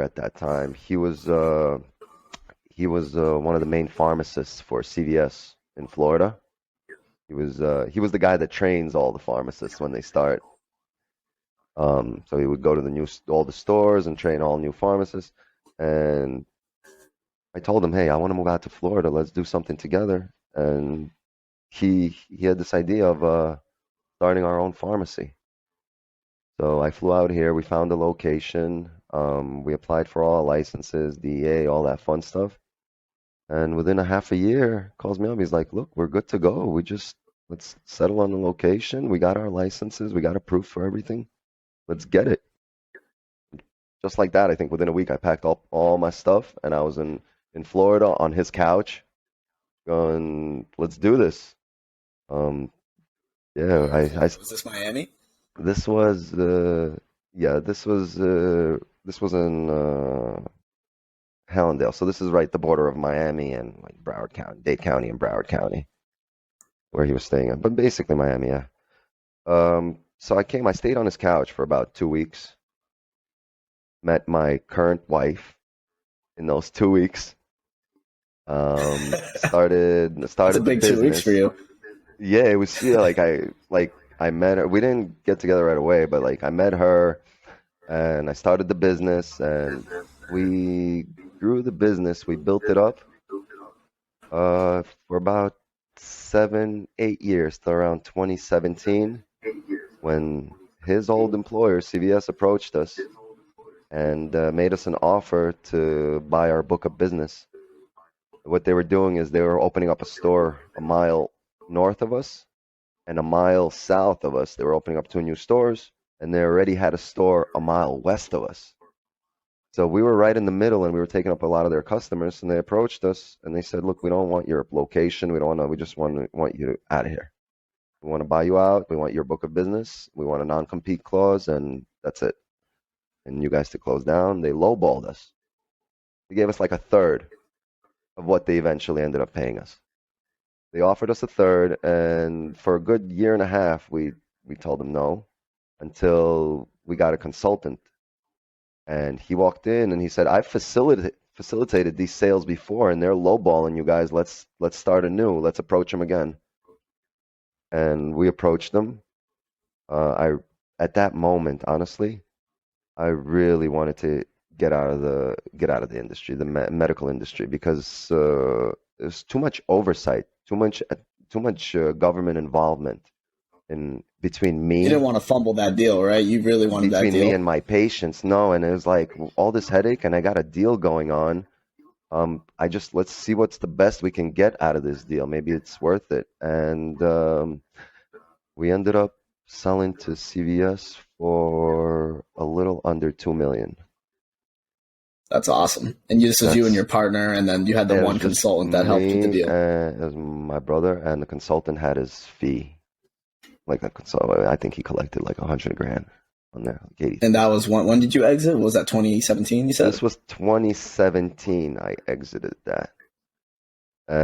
at that time. He was one of the main pharmacists for CVS in Florida. He was the guy that trains all the pharmacists when they start. So he would go to all the stores and train all new pharmacists. And I told him, hey, I want to move out to Florida. Let's do something together. And he had this idea of starting our own pharmacy. So I flew out here. We found a location. We applied for all our licenses, DEA, all that fun stuff. And within a half a year, calls me up. He's like, look, we're good to go. Let's settle on the location. We got our licenses. We got a proof for everything. Let's get it. Just like that, I think within a week, I packed up all my stuff and I was in Florida on his couch going, let's do this. Um, yeah, Was this Miami? this was, yeah, this was in Hallandale. So this is right the border of Miami and like Broward County, Dade County and Broward County, where he was staying at. But basically Miami, yeah. So I stayed on his couch for about 2 weeks, met my current wife in those 2 weeks. That's a Started the big 2 weeks for business. you. Yeah, it was yeah, I met her. We didn't get together right away, but like I met her and I started the business and we grew the business. We built it up for about 7, 8 years till around 2017 when his old employer, CVS, approached us and made us an offer to buy our book of business. What they were doing is they were opening up a store a mile north of us and a mile south of us. They were opening up two new stores, and they already had a store a mile west of us. So we were right in the middle, and we were taking up a lot of their customers. And they approached us, and they said, "Look, we don't want your location. We don't want to. We just want you out of here. We want to buy you out. We want your book of business. We want a non-compete clause, and that's it. And you guys to close down." They lowballed us. They gave us like a third of what they eventually ended up paying us. They offered us a third, and for a good year and a half, we told them no until we got a consultant. And he walked in and he said, "I've facilitated these sales before, and they're lowballing you guys. Let's start anew. Let's approach them again." And we approached them. I At that moment, honestly, I really wanted to get out of the industry, the medical industry, because there's too much oversight, too much government involvement in between You didn't me want to fumble that deal, right? You really wanted that between me deal. and my patients. No, and it was like all this headache, and I got a deal going on. Let's see what's the best we can get out of this deal. Maybe it's worth it. And we ended up selling to CVS for a little under 2 million. That's awesome. And this was you and That's your partner, and then you had the It was one just consultant that helped with the me deal. and it was my brother, and the consultant had his fee. Like a consultant, I think he collected like 100 grand on there, like 80. And that was when did you exit? Was that 2017, you said? This was 2017. I exited that.